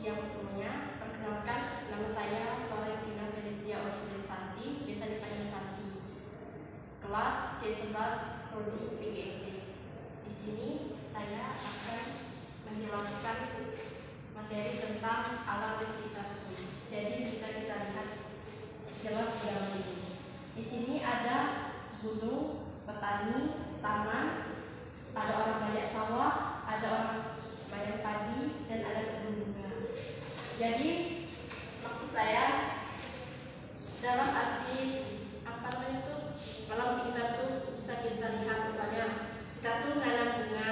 siang semuanya. Perkenalkan, nama saya Florentina Felicia Santi, biasa dipanggil Santi. Kelas C11 Prodi PGSD. Di sini saya akan menjelaskan materi tentang alam sekitar. Jadi bisa kita lihat jelas dalam ini. Di sini ada gunung, petani, taman, ada orang banyak sawah, ada orang banyak padi, dan ada kebun bunga. Jadi maksud saya dalam arti apa itu alam sekitar itu bisa kita lihat, misalnya kita tuh menanam bunga,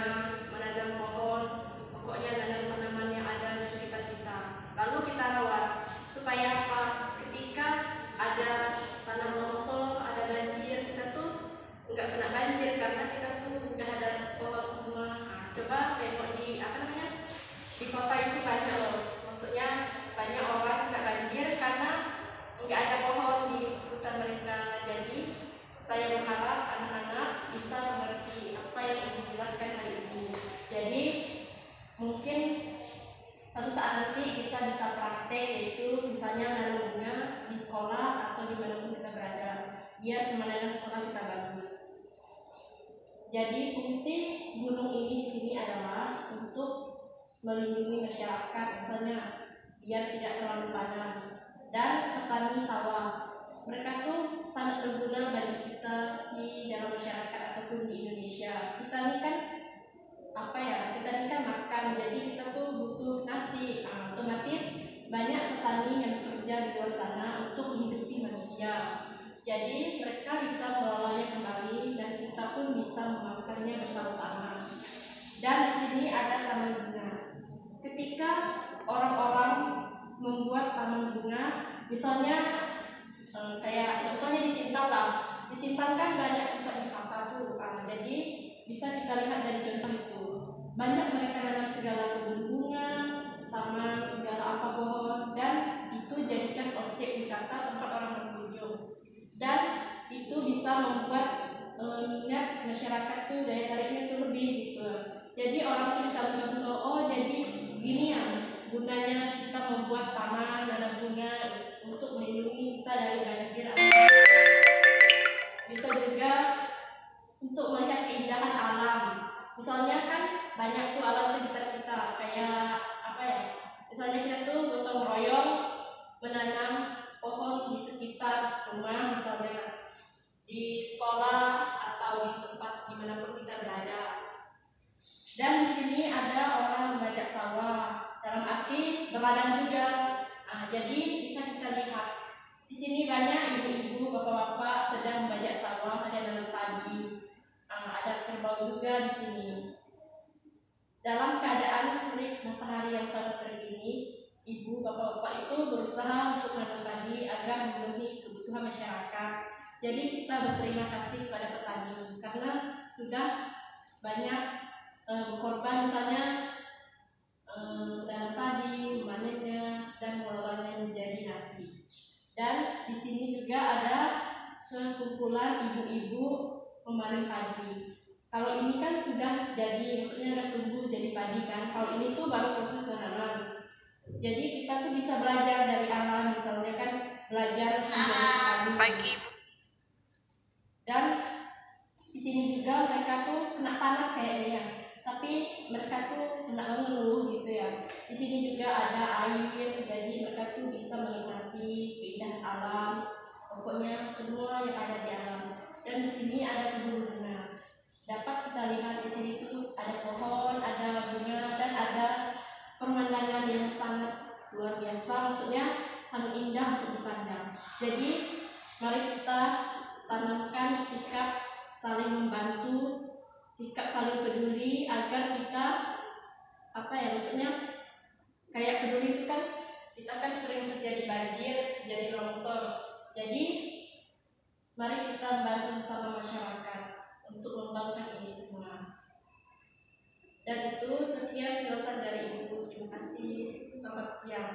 menanam pohon, pokoknya menanam tanaman yang ada di sekitar kita. Lalu kita rawat supaya apa? Ketika ada tanah longsor, ada banjir, kita tuh nggak kena banjir karena kita tuh udah ada pohon semua. Coba tengok di di kota itu banyak loh, maksudnya banyak orang kena banjir karena nggak ada pohon di hutan mereka. Jadi saya berharap anak-anak bisa mengerti apa yang dijelaskan hari ini. Jadi mungkin suatu saat nanti kita bisa praktek, yaitu misalnya menanam bunga di sekolah atau dimanapun kita berada, biar pemandangan sekolah kita bagus. Jadi fungsi gunung ini di sini adalah untuk melindungi masyarakat, misalnya biar tidak terlalu panas, dan petani sawah. Mereka tuh sangat berguna bagi kita di dalam masyarakat ataupun di Indonesia. Kita ini kan kita ini kan makan, jadi kita tuh butuh nasi. Otomatis banyak petani yang bekerja di luar sana untuk menghidupi manusia. Jadi mereka bisa mengelolanya kembali dan kita pun bisa memakannya bersama-sama. Dan di sini ada taman bunga. Ketika orang-orang membuat taman bunga, misalnya kayak contohnya di Sintang lah. Di Sintang kan banyak tempat wisata tuh, jadi bisa kita lihat dari contoh itu. Banyak mereka nanam segala kebun bunga, taman, segala apa pohon, dan itu jadikan objek wisata tempat orang berkunjung. Dan itu bisa membuat minat masyarakat tuh, daya tariknya tuh lebih gitu. Jadi orang tuh bisa mencontoh, oh jadi gini ya gunanya kita membuat taman, nanam bunga untuk melindungi kita dari banjir. Bisa juga untuk melihat keindahan alam. Misalnya kan banyak tuh alam sekitar kita, kayak misalnya kita tuh gotong royong menanam pohon di sekitar rumah, misalnya di sekolah atau di tempat dimanapun kita berada. Dan di sini ada orang membajak sawah, dalam arti berladang juga. Jadi bisa kita lihat di sini banyak ibu-ibu, bapak-bapak sedang membajak sawah, ada nanam padi, ada kerbau juga di sini. Dalam keadaan terik matahari yang sangat terik ini, ibu bapak-bapak itu berusaha untuk menanam padi agar memenuhi kebutuhan masyarakat. Jadi kita berterima kasih kepada petani karena sudah banyak berkorban, misalnya menanam padi, memanennya, dan mengolahnya menjadi nasi. Dan di sini juga ada sekumpulan ibu-ibu memanen padi. Kalau ini kan sudah jadi, maksudnya udah tumbuh jadi padi kan. Kalau ini tuh baru proses penanaman. Jadi kita tuh bisa belajar dari alam, misalnya kan belajar menjadi padi. Dan di sini juga mereka tuh kena panas kayaknya, tapi mereka tuh kena mengeluh gitu ya. Di sini juga ada air, jadi mereka tuh bisa menikmati keindahan alam, pokoknya semua yang ada di alam. Dan di sini ada kebun bunga. Dapat kita lihat di sini tuh ada pohon, ada bunga, dan ada pemandangan yang sangat luar biasa, maksudnya sangat indah untuk dipandang. Jadi mari kita tanamkan sikap saling membantu, sikap saling peduli, agar kita maksudnya kayak peduli itu kan kita kan sering terjadi banjir, terjadi longsor. Jadi mari kita membantu bersama masyarakat untuk membangun ini semua. Dan itu sekian penjelasan dari Ibu. Terima kasih. Selamat siang.